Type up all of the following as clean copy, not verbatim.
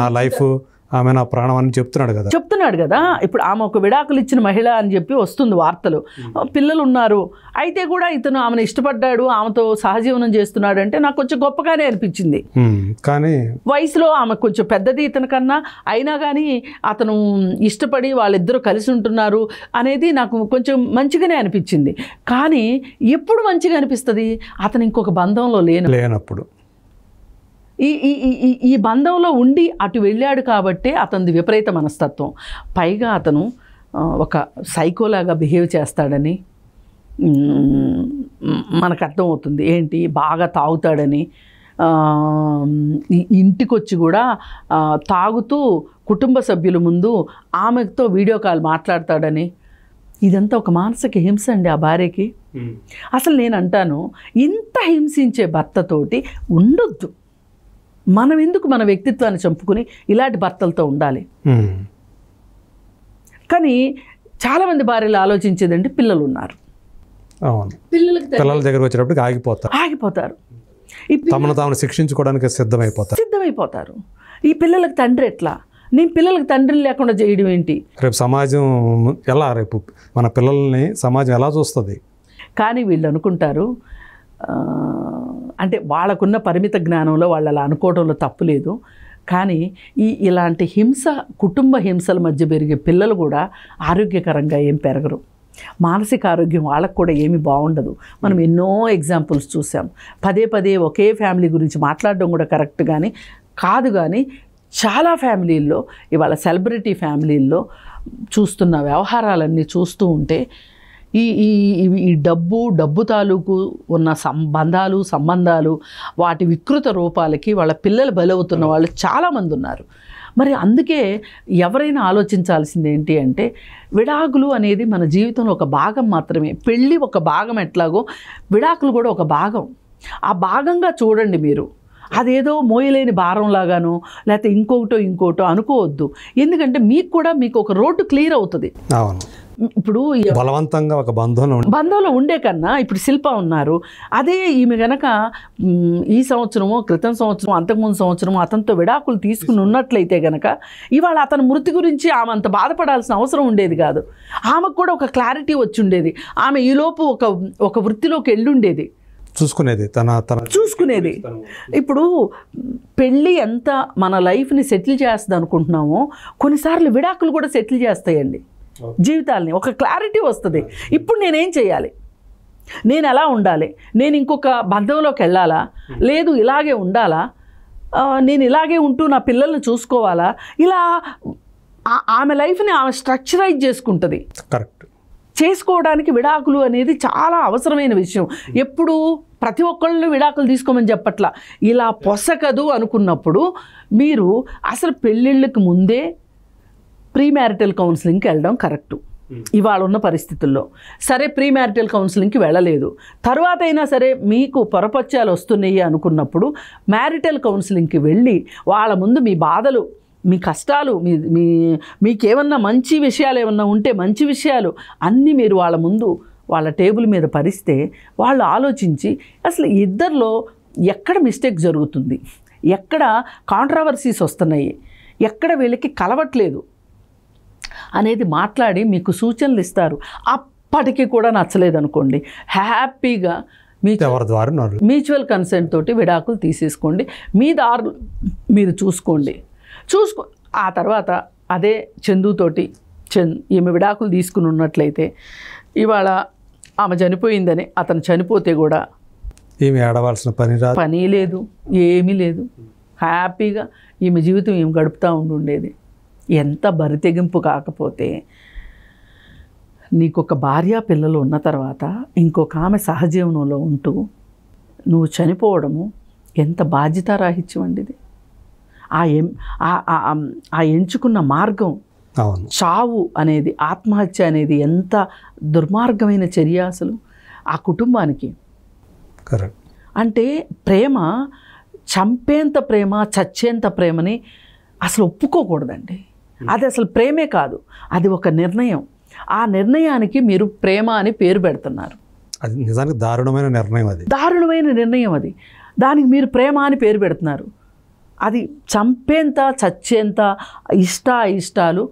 నా లైఫ్, ఆమె నా ప్రాణం అని చెప్తున్నాడు కదా. ఇప్పుడు ఆమె ఒక విడాకులు ఇచ్చిన మహిళ అని చెప్పి వస్తుంది వార్తలు, పిల్లలు ఉన్నారు, అయితే కూడా ఇతను ఆమెను ఇష్టపడ్డాడు, ఆమెతో సహజీవనం చేస్తున్నాడు అంటే నాకు కొంచెం గొప్పగానే అనిపించింది. కానీ వయసులో ఆమె కొంచెం పెద్దది ఇతని కన్నా, అయినా కానీ అతను ఇష్టపడి వాళ్ళిద్దరూ కలిసి ఉంటున్నారు అనేది నాకు కొంచెం మంచిగానే అనిపించింది. కానీ ఎప్పుడు మంచిగా అనిపిస్తుంది? అతను ఇంకొక బంధంలో లేనప్పుడు. ఈ బంధంలో ఉండి అటు వెళ్ళాడు కాబట్టి అతనిది విపరీత మనస్తత్వం. పైగా అతను ఒక సైకోలాగా బిహేవ్ చేస్తాడని మనకు అర్థమవుతుంది. ఏంటి, బాగా తాగుతాడని, ఇంటికి వచ్చి కూడా తాగుతూ కుటుంబ సభ్యుల ముందు ఆమెతో వీడియో కాల్ మాట్లాడతాడని. ఇదంతా ఒక మానసిక హింస అండి ఆ భార్యకి. అసలు నేను అంటాను, ఇంత హింసించే భర్తతోటి ఉండొద్దు. మనం ఎందుకు మన వ్యక్తిత్వాన్ని చంపుకుని ఇలాంటి భర్తలతో ఉండాలి? కానీ చాలామంది భార్యలు ఆలోచించేదండి, పిల్లలు ఉన్నారు, పిల్లల దగ్గర వచ్చేటప్పుడు ఆగిపోతారు, తమను తాము శిక్షించుకోవడానికి సిద్ధమైపోతారు. ఈ పిల్లలకు తండ్రి ఎట్లా? నేను పిల్లలకు తండ్రిని లేకుండా చేయడం ఏంటి? రేపు సమాజం ఎలా, రేపు మన పిల్లల్ని సమాజం ఎలా చూస్తుంది? కానీ వీళ్ళు అనుకుంటారు, అంటే వాళ్ళకున్న పరిమిత జ్ఞానంలో వాళ్ళు అలా అనుకోవడంలో తప్పు లేదు. కానీ ఇలాంటి హింస, కుటుంబ హింసల మధ్య పెరిగే పిల్లలు కూడా ఆరోగ్యకరంగా ఏం పెరగరు. మానసిక ఆరోగ్యం వాళ్ళకు కూడా ఏమీ బాగుండదు. మనం ఎన్నో ఎగ్జాంపుల్స్ చూసాం. పదే పదే ఒకే ఫ్యామిలీ గురించి మాట్లాడడం కూడా కరెక్ట్ కానీ కాదు. కానీ చాలా ఫ్యామిలీల్లో, ఇవాళ సెలబ్రిటీ ఫ్యామిలీల్లో చూస్తున్న వ్యవహారాలన్నీ చూస్తూ ఉంటే ఈ డబ్బు తాలూకు ఉన్న సంబంధాలు వాటి వికృత రూపాలకి వాళ్ళ పిల్లలు బలవుతున్న వాళ్ళు చాలామంది ఉన్నారు. మరి అందుకే ఎవరైనా ఆలోచించాల్సింది ఏంటి అంటే, విడాకులు అనేది మన జీవితంలో ఒక భాగం మాత్రమే. పెళ్ళి ఒక భాగం ఎట్లాగో విడాకులు కూడా ఒక భాగం. ఆ భాగంగా చూడండి మీరు. అదేదో మోయలేని భారంలాగానో లేకపోతే ఇంకోటో అనుకోవద్దు. ఎందుకంటే మీకు ఒక రోడ్డు క్లియర్ అవుతుంది. ఇప్పుడు బలవంతంగా ఒక బంధంలో ఉండే కన్నా ఇప్పుడు శిల్ప ఉన్నారు, అదే ఈమె గనక ఈ సంవత్సరమో క్రితం సంవత్సరం అంతకుముందు సంవత్సరమో అతనితో విడాకులు తీసుకుని ఉన్నట్లయితే గనక ఇవాళ అతని మృతి గురించి ఆమె అంత బాధపడాల్సిన అవసరం ఉండేది కాదు. ఆమెకు కూడా ఒక క్లారిటీ వచ్చి ఉండేది. ఆమె ఈలోపు ఒక వృత్తిలోకి వెళ్ళుండేది, చూసుకునేది. ఇప్పుడు పెళ్ళి ఎంత మన లైఫ్ని సెటిల్ చేస్తుంది అనుకుంటున్నామో, కొన్నిసార్లు విడాకులు కూడా సెటిల్ చేస్తాయండి జీవితాలని. ఒక క్లారిటీ వస్తుంది. ఇప్పుడు నేనేం చేయాలి, నేను ఎలా ఉండాలి, నేను ఇంకొక బంధంలోకి వెళ్ళాలా, లేదు ఇలాగే ఉండాలా, నేను ఇలాగే ఉంటూ నా పిల్లల్ని చూసుకోవాలా, ఇలా ఆమె లైఫ్ని ఆమె స్ట్రక్చరైజ్ చేసుకుంటుంది. కరెక్ట్. చేసుకోవడానికి విడాకులు అనేది చాలా అవసరమైన విషయం. ఎప్పుడు ప్రతి ఒక్కళ్ళు విడాకులు తీసుకోమని చెప్పట్లా. ఇలా పొసకదు అనుకున్నప్పుడు మీరు అసలు పెళ్ళిళ్ళకి ముందే ప్రీ మ్యారిటల్ కౌన్సిలింగ్కి వెళ్ళడం కరెక్టు. ఇవాళ ఉన్న పరిస్థితుల్లో సరే ప్రీ మ్యారిటల్ కౌన్సిలింగ్కి వెళ్ళలేదు, తర్వాత అయినా సరే మీకు పొరపత్యాలు వస్తున్నాయి అనుకున్నప్పుడు మ్యారిటల్ కౌన్సిలింగ్కి వెళ్ళి వాళ్ళ ముందు మీ బాధలు, మీ కష్టాలు, మీకేమన్నా మంచి విషయాలు ఏమన్నా ఉంటే మంచి విషయాలు అన్నీ మీరు వాళ్ళ ముందు వాళ్ళ టేబుల్ మీద పరిస్తే వాళ్ళు ఆలోచించి అసలు ఇద్దరిలో ఎక్కడ మిస్టేక్ జరుగుతుంది, ఎక్కడ కాంట్రవర్సీస్ వస్తున్నాయి, ఎక్కడ వీళ్ళకి కలవట్లేదు అనేది మాట్లాడి మీకు సూచనలు ఇస్తారు. అప్పటికి కూడా నచ్చలేదు అనుకోండి, హ్యాపీగా మ్యూచువల్ కన్సెంట్ తోటి విడాకులు తీసేసుకోండి. మీ దారులు మీరు చూసుకోండి. ఆ తర్వాత అదే చందుతోటి ఈమె విడాకులు తీసుకుని ఉన్నట్లయితే ఇవాళ ఆమె చనిపోయిందని అతను చనిపోతే కూడా ఈమె ఆడవలసిన పని లేదు, ఏమీ లేదు. హ్యాపీగా ఈమె జీవితం ఏమి గడుపుతూ ఉండేది. ఎంత బరితెగింపు కాకపోతే నీకొక భార్య పిల్లలు ఉన్న తర్వాత ఇంకొక ఆమె సహజీవనంలో ఉంటూ నువ్వు చనిపోవడము ఎంత బాధ్యతారాహిత్యం అండి ఇది. ఆ ఎంచుకున్న మార్గం, చావు అనేది, ఆత్మహత్య అనేది ఎంత దుర్మార్గమైన చర్య అసలు ఆ కుటుంబానికి. అంటే ప్రేమ చంపేంత ప్రేమ, చచ్చేంత ప్రేమని అసలు ఒప్పుకోకూడదండి. అది అసలు ప్రేమే కాదు, అది ఒక నిర్ణయం. ఆ నిర్ణయానికి మీరు ప్రేమ అని పేరు పెడుతున్నారు. అది నిజానికి దారుణమైన నిర్ణయం. అది దారుణమైన నిర్ణయం. అది దానికి మీరు ప్రేమ అని పేరు పెడుతున్నారు. అది చంపేంత చచ్చేంత ఇష్టాలు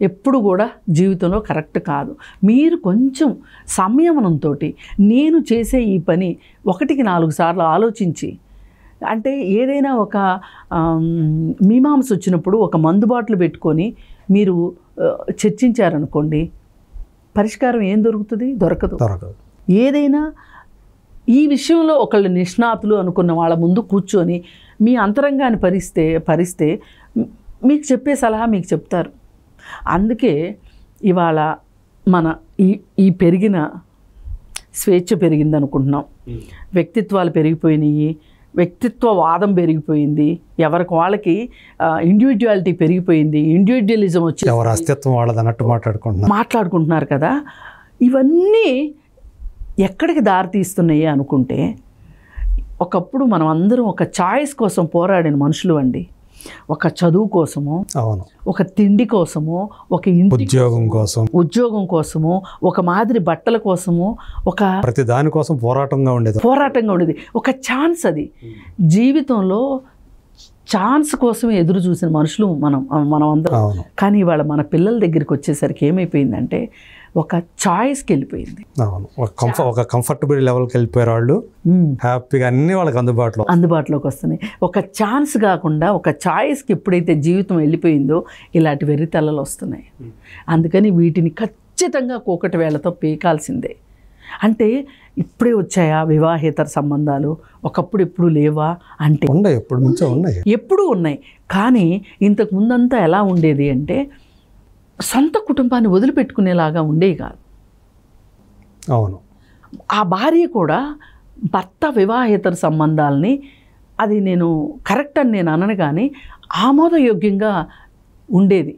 ఎప్పుడు కూడా జీవితంలో కరెక్ట్ కాదు. మీరు కొంచెం సంయమనంతో నేను చేసే ఈ పని 1-4 సార్లు ఆలోచించి, అంటే ఏదైనా ఒక మీమాంస వచ్చినప్పుడు ఒక మందు బాటలు పెట్టుకొని మీరు చర్చించారనుకోండి, పరిష్కారం ఏం దొరుకుతుంది? దొరకదు. ఏదైనా ఈ విషయంలో ఒకళ్ళు నిష్ణాతులు అనుకున్న వాళ్ళ ముందు కూర్చొని మీ అంతరంగాన్ని పరిస్తే మీకు చెప్పే సలహా మీకు చెప్తారు. అందుకే ఇవాళ మన ఈ పెరిగిన స్వేచ్ఛ పెరిగింది అనుకుంటున్నాం, వ్యక్తిత్వాలు పెరిగిపోయినాయి, వ్యక్తిత్వవాదం పెరిగిపోయింది, ఎవరికి వాళ్ళకి ఇండివిజువాలిటీ పెరిగిపోయింది, ఇండివిజువలిజం వచ్చి ఎవరి అస్తిత్వం వాళ్ళది అన్నట్టు మాట్లాడుకుంటున్నారు కదా. ఇవన్నీ ఎక్కడికి దారితీస్తున్నాయి అనుకుంటే, ఒకప్పుడు మనం అందరం ఒక చాయిస్ కోసం పోరాడిన మనుషులు అండి. ఒక చదువు కోసము, ఒక తిండి కోసము, ఒక ఉద్యోగం కోసము, ఒక మాదిరి బట్టల కోసము, ఒక ప్రతి దాని కోసం పోరాటంగా ఉండేది. ఒక ఛాన్స్, అది జీవితంలో ఛాన్స్ కోసం ఎదురు చూసిన మనుషులు మనం అందరం. కానీ ఇవాళ మన పిల్లల దగ్గరికి వచ్చేసరికి ఏమైపోయిందంటే ఒక చాయిస్కి వెళ్ళిపోయింది. ఒక కంఫర్టబుల్ లెవెల్కి వెళ్ళిపోయారు వాళ్ళు. హ్యాపీగా అన్ని వాళ్ళకి అందుబాటులోకి వస్తున్నాయి. ఒక ఛాన్స్ కాకుండా ఒక చాయిస్కి ఎప్పుడైతే జీవితం వెళ్ళిపోయిందో ఇలాంటి వెర్రితల్లలు వస్తున్నాయి. అందుకని వీటిని ఖచ్చితంగా కూకటి వేళతో పీకాల్సిందే. అంటే ఇప్పుడే వచ్చాయా వివాహేతర సంబంధాలు? ఒకప్పుడు ఎప్పుడు లేవా అంటే ఎప్పుడూ ఉన్నాయి. కానీ ఇంతకు ముందంతా ఎలా ఉండేది అంటే సొంత కుటుంబాన్ని వదిలిపెట్టుకునేలాగా ఉండేవి కాదు. ఆ భార్య కూడా భర్త వివాహేతర సంబంధాలని, అది నేను కరెక్ట్ అని నేను అనను, కానీ ఆమోదయోగ్యంగా ఉండేది.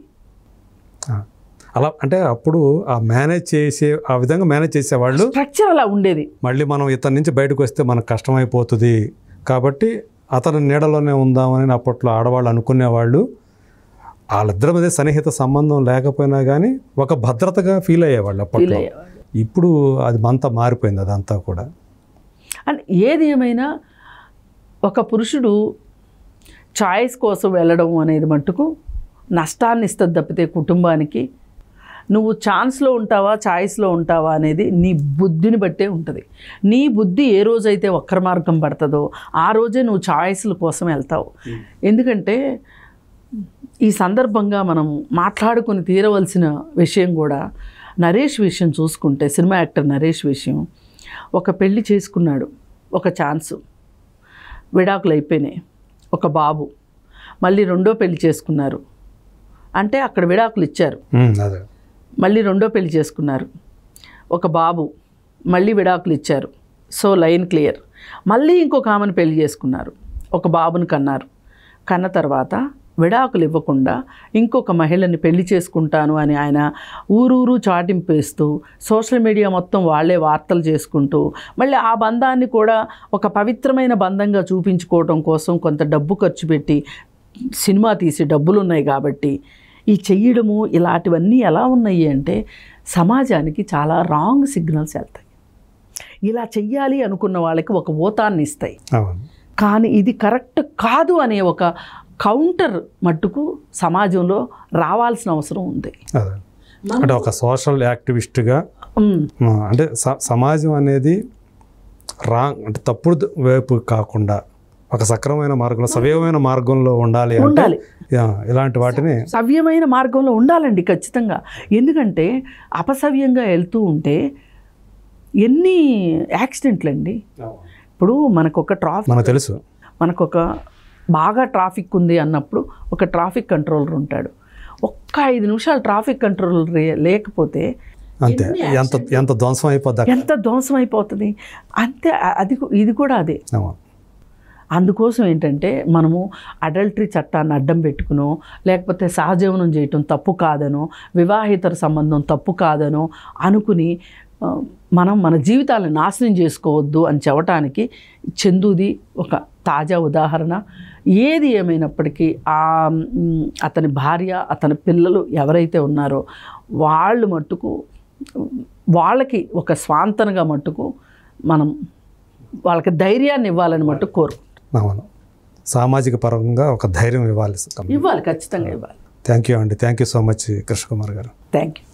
అలా అంటే అప్పుడు ఆ విధంగా మేనేజ్ చేసేవాళ్ళు. స్ట్రక్చర్ అలా ఉండేది. మళ్ళీ మనం ఇతని నుంచి బయటకు వస్తే మనకు కష్టమైపోతుంది కాబట్టి అతని నీడలోనే ఉందామని అప్పట్లో ఆడవాళ్ళు అనుకునేవాళ్ళు. వాళ్ళిద్దరి మధ్య సన్నిహిత సంబంధం లేకపోయినా కానీ ఒక భద్రతగా ఫీల్ అయ్యేవాళ్ళు అప్పట్లో. ఇప్పుడు అది అంతా మారిపోయింది, అదంతా కూడా. అండ్ ఏది ఏమైనా ఒక పురుషుడు చాయిస్ కోసం వెళ్ళడం అనేది మట్టుకు నష్టాన్ని ఇస్తుంది తప్పితే కుటుంబానికి. నువ్వు ఛాన్స్లో ఉంటావా చాయిస్లో ఉంటావా అనేది నీ బుద్ధిని బట్టే ఉంటుంది. నీ బుద్ధి ఏ రోజైతే వక్ర మార్గం పడుతుందో ఆ రోజే నువ్వు చాయిస్ల కోసం వెళ్తావు. ఎందుకంటే ఈ సందర్భంగా మనం మాట్లాడుకుని తీరవలసిన విషయం కూడా నరేష్ విషయం చూసుకుంటే, సినిమా యాక్టర్ నరేష్ విషయం. ఒక పెళ్లి చేసుకున్నాడు, ఒక ఛాన్సు, విడాకులు అయిపోయినాయి, ఒక బాబు. మళ్ళీ రెండో పెళ్లి చేసుకున్నారు అంటే అక్కడ విడాకులు ఇచ్చారు. మళ్ళీ రెండో పెళ్లి చేసుకున్నారు, ఒక బాబు, మళ్ళీ విడాకులు ఇచ్చారు. So line clear. మళ్ళీ ఇంకొక ఆమెను పెళ్లి చేసుకున్నారు, ఒక బాబుని కన్నారు. కన్న తర్వాత విడాకులు ఇవ్వకుండా ఇంకొక మహిళని పెళ్లి చేసుకుంటాను అని ఆయన ఊరూరు చాటింపు వేస్తూ సోషల్ మీడియా మొత్తం వాళ్ళే వార్తలు చేసుకుంటూ మళ్ళీ ఆ బంధాన్ని కూడా ఒక పవిత్రమైన బంధంగా చూపించుకోవడం కోసం కొంత డబ్బు ఖర్చు పెట్టి సినిమా తీసి డబ్బులు ఉన్నాయి కాబట్టి ఈ చెయ్యడము, ఇలాంటివన్నీ ఎలా ఉన్నాయి అంటే సమాజానికి చాలా రాంగ్ సిగ్నల్స్ వెళ్తాయి. ఇలా చెయ్యాలి అనుకున్న వాళ్ళకి ఒక ఓతాన్ని ఇస్తాయి, కానీ ఇది కరెక్ట్ కాదు అనే ఒక కౌంటర్ మట్టుకు సమాజంలో రావాల్సిన అవసరం ఉంది. అంటే ఒక సోషల్ యాక్టివిస్ట్గా అంటే సమాజం అనేది అంటే తప్పుడు వైపు కాకుండా ఒక సక్రమమైన మార్గంలో, సవ్యమైన మార్గంలో ఉండాలి. ఇలాంటి వాటిని సవ్యమైన మార్గంలో ఉండాలండి ఖచ్చితంగా. ఎందుకంటే అపసవ్యంగా వెళ్తూ ఉంటే ఎన్ని యాక్సిడెంట్లు అండి. ఇప్పుడు మనకొక మనకు తెలుసు, మనకొక బాగా ట్రాఫిక్ ఉంది అన్నప్పుడు ఒక ట్రాఫిక్ కంట్రోలర్ ఉంటాడు. ఒక్క 5 నిమిషాలు ట్రాఫిక్ కంట్రోలర్ లేకపోతే అంతే ఎంత ధ్వంసం అయిపోతుంది అంతే. ఇది కూడా అదే. అందుకోసం ఏంటంటే మనము అడల్టరీ చట్టాన్ని అడ్డం పెట్టుకునో, లేకపోతే సహజీవనం చేయటం తప్పు కాదనో, వివాహేతర సంబంధం తప్పు కాదనో అనుకుని మనం మన జీవితాలను నాశనం చేసుకోవద్దు అని చెప్పటానికి చందుది ఒక తాజా ఉదాహరణ. ఏది ఏమైనప్పటికీ అతని భార్య, అతని పిల్లలు ఎవరైతే ఉన్నారో వాళ్ళు మట్టుకు వాళ్ళకి ఒక స్వాంతనగా మట్టుకు మనం వాళ్ళకి ధైర్యాన్ని ఇవ్వాలని మట్టుకు కోరుకుంటాం. అవును, సామాజిక పరంగా ఒక ధైర్యం ఇవ్వాలి. ఇవ్వాలి, ఖచ్చితంగా ఇవ్వాలి. థ్యాంక్ యూ అండి. Thank you so much Krishna Kumar గారు. Thank you.